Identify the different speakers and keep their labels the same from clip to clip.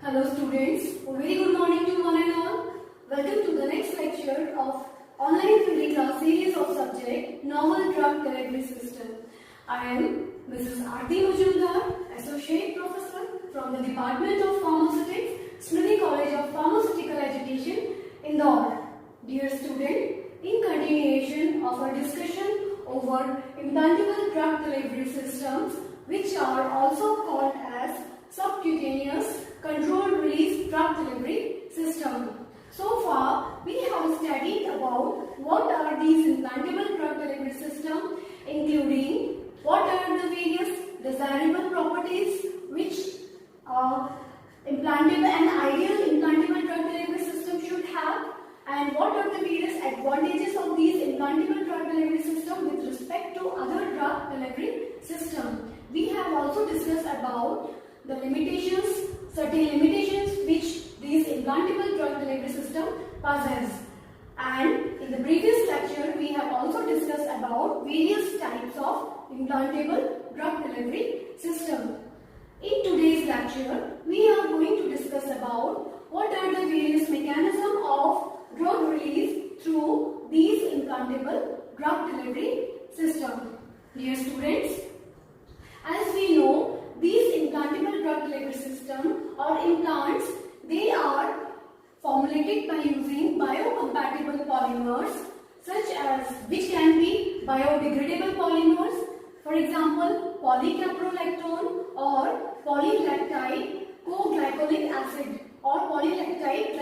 Speaker 1: Hello students, a very good morning to one and all. Welcome to the next lecture of online theory class series of subject Novel Drug Delivery System. I am Mrs. Aarti Majumdar, Associate Professor from the Department of Pharmaceutics, Smriti College of Pharmaceutical Education, Indore. Dear student, in continuation of our discussion over implantable drug delivery systems, which are also called as subcutaneous controlled release drug delivery system. So far, we have studied about what are these implantable drug delivery systems, including what are the various desirable properties which implantable and ideal implantable drug delivery system should have, and what are the various advantages of these implantable drug delivery system with respect to other drug delivery system. We have also discussed about the limitations, certain limitations which these implantable drug delivery system possess. And in the previous lecture, we have also discussed about various types of implantable drug delivery system. In today's lecture, we are going to discuss about what are the various mechanisms of drug release through these implantable drug delivery system. Dear students, as we know, these implantable drug delivery system or implants, they are formulated by using biocompatible polymers such as which can be biodegradable polymers, for example polycaprolactone or polylactide co-glycolic acid or polylactide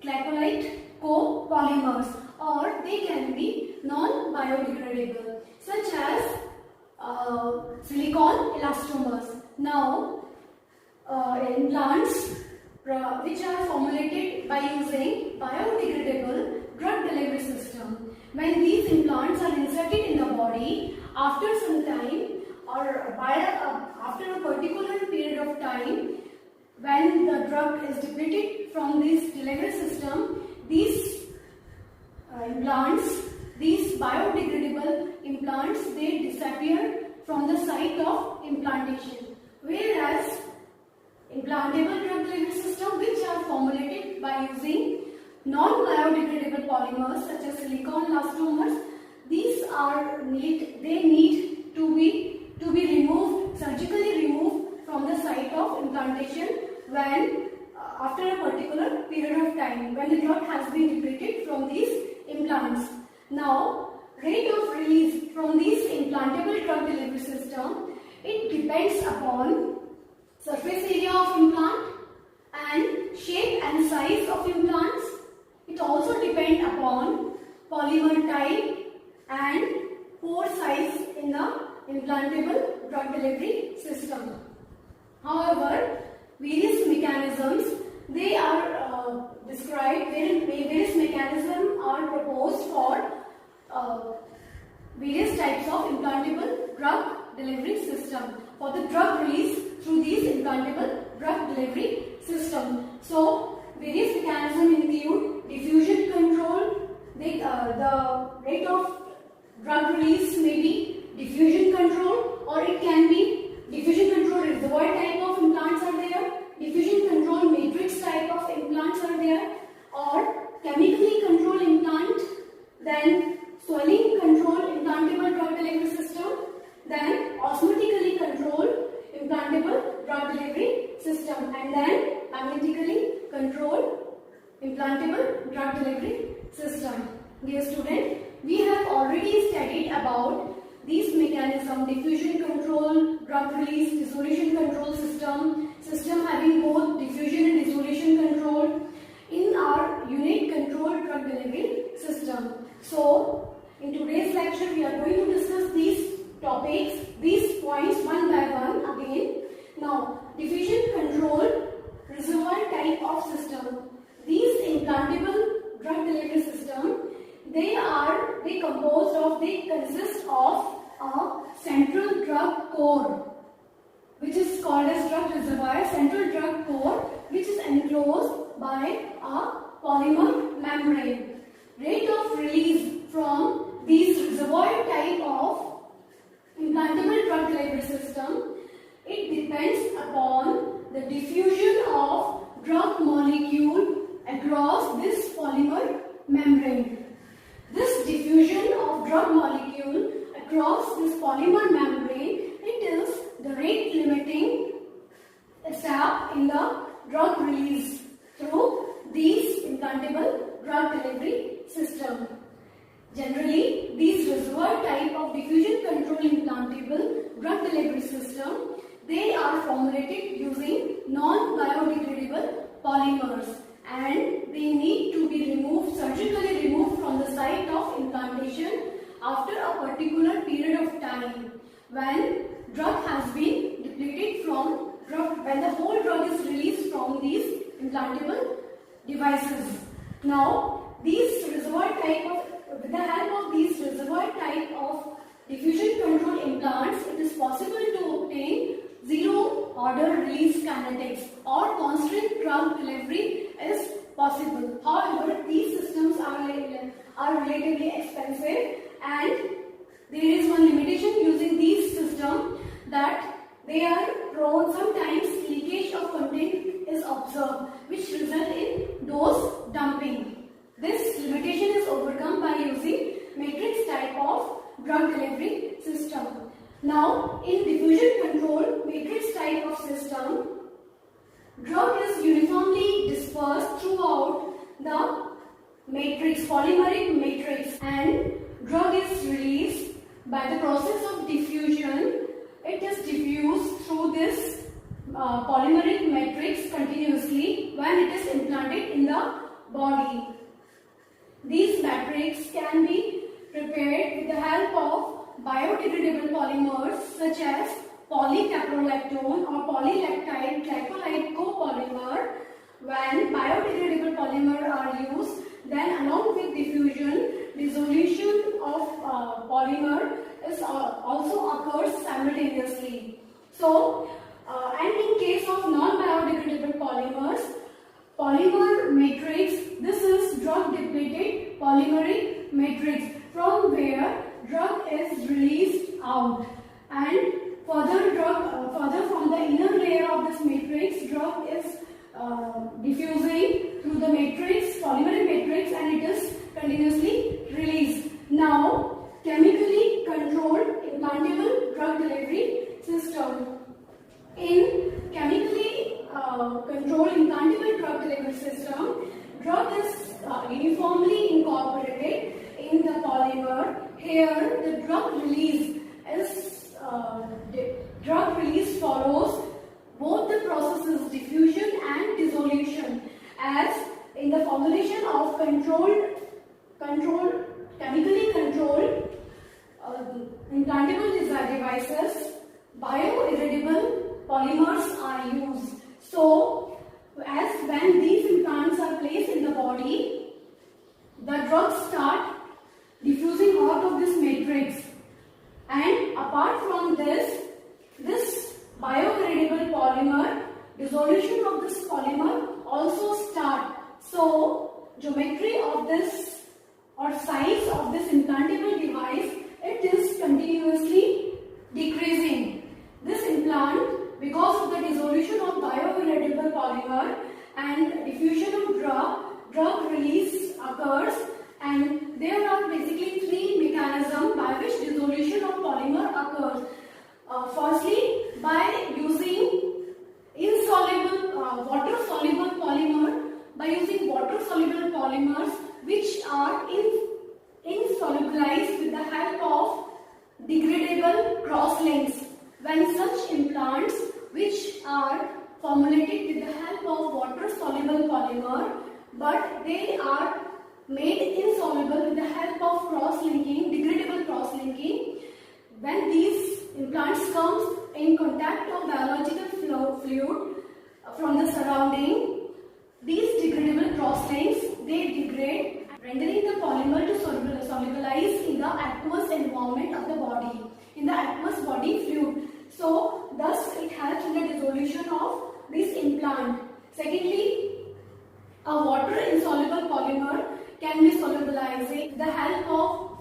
Speaker 1: glycolate copolymers, or they can be non-biodegradable such as silicone elastomers. Now, implants which are formulated by using biodegradable drug delivery system. When these implants are inserted in the body, after some time or after a particular period of time, when the drug is depleted from this delivery system, these implants, these biodegradable implants, they disappear from the site of implantation. Whereas implantable drug delivery system which are formulated by using non-biodegradable polymers such as silicone elastomers, these are need to be removed, surgically removed from the site of implantation when after a particular period of time when the drug has been depleted from these implants. Now, rate of release from these implantable drug delivery system, it depends upon surface area of implant and shape and size of implants. It also depends upon polymer type and pore size in the implantable drug delivery system. However, various mechanisms, they are described, various mechanisms are proposed for various types of implantable drug delivery system, for the drug release through these implantable drug delivery system. So, various mechanisms include diffusion control. The rate of drug release may be diffusion control, or it can be diffusion control reservoir type of implants are there, diffusion control matrix type of implants are there, or chemically controlled implant, then swelling control implantable drug delivery system, then osmotically controlled implantable drug delivery system, and then magnetically controlled implantable drug delivery system. Dear student, we have already studied about these mechanisms: diffusion control, drug release, dissolution control system having both diffusion and dissolution control in our unit controlled drug delivery system. So, in today's lecture, we are going to discuss these topics, these points one by one again. Now, diffusion control reservoir type of system. These implantable drug delivery system, they consist of a central drug core, which is called as drug reservoir, central drug core, which is enclosed by a polymer membrane. Rate of release from these reservoir type of implantable drug delivery system, it depends upon the diffusion of in the drug release through these implantable drug delivery system. Generally, these reservoir type of diffusion control implantable drug delivery system, they are formulated using non-biodegradable polymers, and they need to be removed, surgically removed from the site of implantation after a particular period of time when drug has been depleted from drug, when the whole drug is released from these implantable devices. Now, these reservoir type of, with the help of these reservoir type of diffusion control implants, it is possible to obtain zero order release kinetics or constant drug delivery is possible. However, these systems are relatively expensive, and there is one limitation using these systems, that they are prone, sometimes leakage of content is observed, which result in dose dumping. This limitation is overcome by using matrix type of drug delivery system. Now, in diffusion control matrix type of system, drug is uniformly dispersed throughout the matrix, polymeric matrix, and drug is released by the process of diffusion. It is diffused through this polymeric matrix continuously when it is implanted in the body. These matrix can be prepared with the help of biodegradable polymers such as polycaprolactone or polylactide glycolide copolymer. When biodegradable polymer are used, then along with diffusion, dissolution of polymer is also occurs simultaneously. So, and in case of non-biodegradable polymers, polymer matrix, this is drug depleted polymeric matrix from where drug is released out, and further from the inner layer of this matrix, drug is diffusing through the matrix, polymeric matrix, and it is continuously released. Now, chemically controlled implantable drug delivery system. In chemically controlled implantable drug delivery system, drug is uniformly incorporated in the polymer. Here, the drug release follows both the processes diffusion and dissolution, as in the formulation of chemically controlled implantable devices, bioirradiable polymers are used. So, as when these implants are placed in the body, the drugs start diffusing out of this matrix, and apart from this bioirradiable polymer, dissolution of this polymer also start. So, geometry of this or size of this implantable device, it is continuously decreasing. This implant, because of the dissolution of bioirradiable polymer and diffusion of drug release occurs, and there are basically three mechanisms by which dissolution of polymer occurs. Firstly, by using water-soluble polymer, by using water-soluble polymers which are insolubilized with the help of degradable cross-links. When such implants which are formulated with the help of water-soluble polymer, but they are made insoluble with the help of cross-linking, degradable cross-linking, when these implants come in contact of biological fluid from the surrounding, these degradable cross-links, they degrade, rendering the polymer to solubilize in the aqueous environment of the body, in the aqueous body fluid. So, thus it helps in the dissolution of this implant. Secondly, a water-insoluble polymer can be solubilized with the help of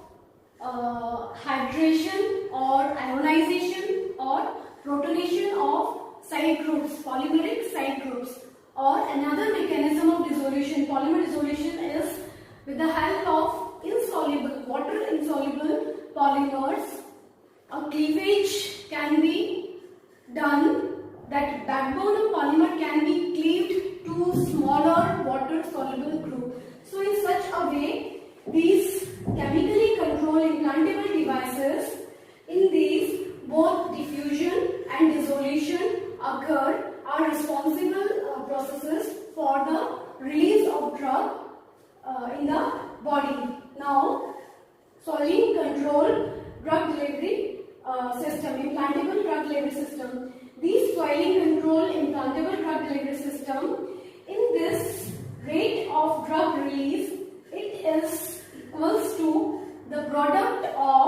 Speaker 1: hydration or ionization or protonation of side groups, polymeric side groups. Or another mechanism of dissolution, polymer dissolution, is with the help of water-insoluble polymers. A cleavage can be done, that backbone of polymer can be drug in the body. Now, swallowing control drug delivery system, implantable drug delivery system. These swallowing control implantable drug delivery system, in this rate of drug release, it is equals to the product of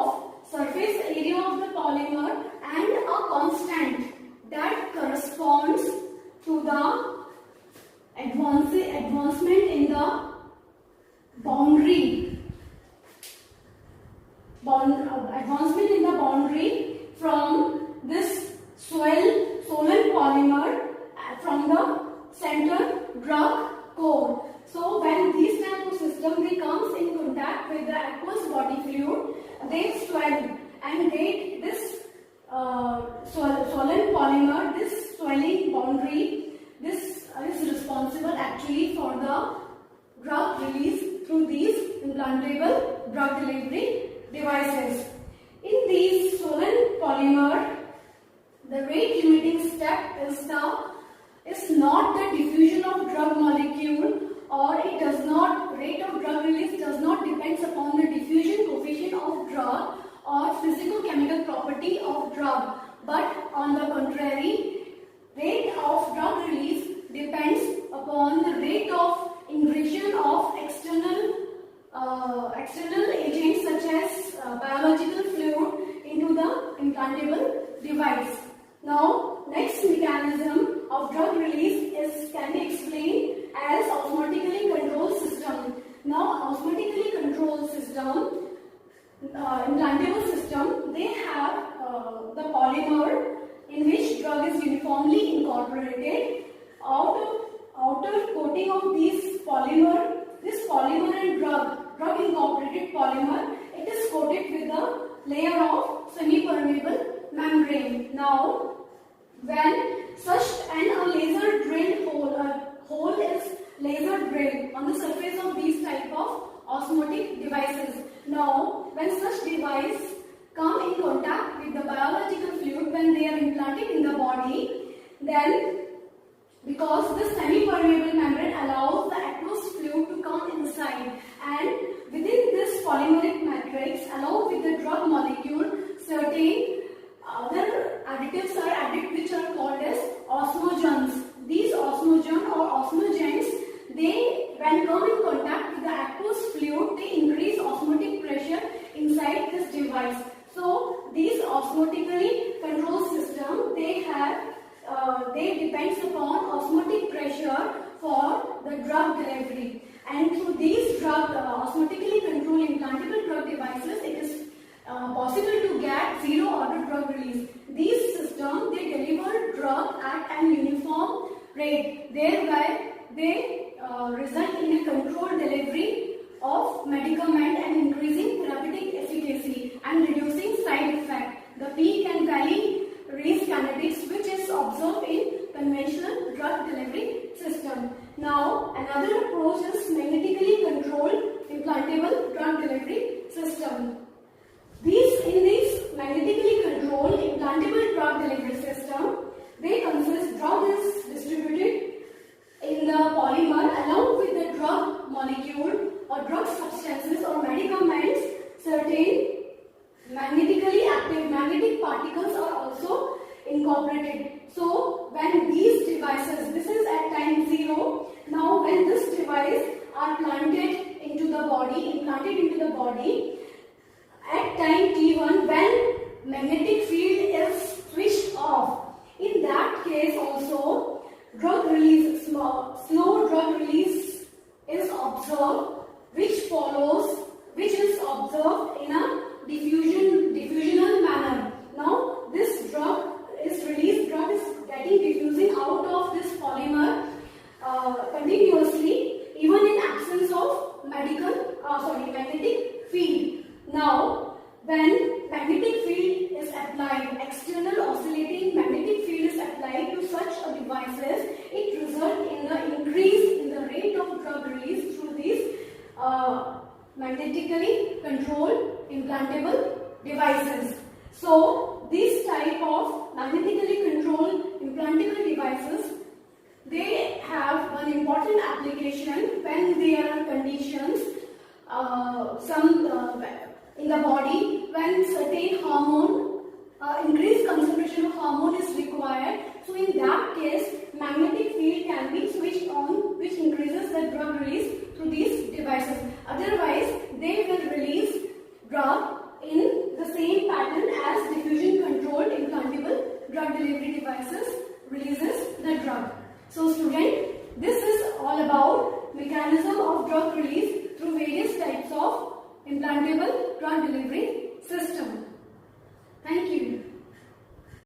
Speaker 1: surface area of the polymer and a constant that corresponds to the advancement in the boundary from this swollen polymer from the center drug core. So when these type of system they comes in contact with the aqueous body fluid, they swell and this swollen polymer, this swelling boundary, this is responsible actually for the drug release through these implantable drug delivery devices. In these swollen polymer, the rate limiting step is not the diffusion of drug molecule, or rate of drug release does not depends upon the diffusion coefficient of drug or physical chemical property of drug, but on the contrary, rate of drug release depends upon the rate of ingression of external agents such as biological fluid into the implantable device. Now, next mechanism of drug release can be explained as osmotically controlled system. Now, osmotically controlled system, implantable system, they have the polymer in which drug is uniformly incorporated. Outer coating of this polymer and drug incorporated polymer, it is coated with a layer of semi-permeable membrane. Now, when such a laser drilled hole is laser drilled on the surface of these type of osmotic devices. Now, when such device come in contact with the biological fluid when they are implanted in the body, then because this semi-permeable membrane allows the aqueous fluid to come inside, and within this polymeric matrix along with the drug molecule, certain other additives are added which are called as osmogens. These osmogens or osmogens, they when come in contact with the aqueous fluid, they increase osmotic pressure inside this device. So these osmotically controlled system, they depends upon osmotic pressure for the drug delivery, and through these osmotically controlled implantable drug devices, it is possible to get zero order drug release. These systems, they deliver drug at an uniform rate, thereby they result in a controlled delivery of medicament and increasing therapeutic efficacy and reducing side effect. The peak and valley release kinetics which is observed in conventional drug delivery system. Now, another approach is magnetically controlled implantable drug delivery system. In these magnetically controlled implantable drug delivery system, they consist drug is distributed in the polymer along with the drug molecule or drug substances or medicaments. Certain magnetically active magnetic particles are also incorporated. So when these devices, this is at time 0, now when this device are implanted into the body, at time t1 when magnetic field is switched off, in that case also drug release, slow drug release is observed, which is observed in a diffusional manner. Now this drug is getting diffusing out of this polymer continuously, even in absence of magnetic field. Now, when magnetic field is applied, external oscillating magnetic field is applied to such a devices, it results in the increase in the rate of drug release through these magnetically controlled implantable devices. So, these type of magnetically controlled implantable devices, they have an important application when there are conditions in the body when certain hormone, increased concentration of hormone is required. So in that case, magnetic field can be switched on, which increases the drug release through these devices. Otherwise, they will release drug in the same pattern as diffusion controlled implantable drug delivery devices releases the drug. So student, this is all about mechanism of drug release through various types of implantable drug delivery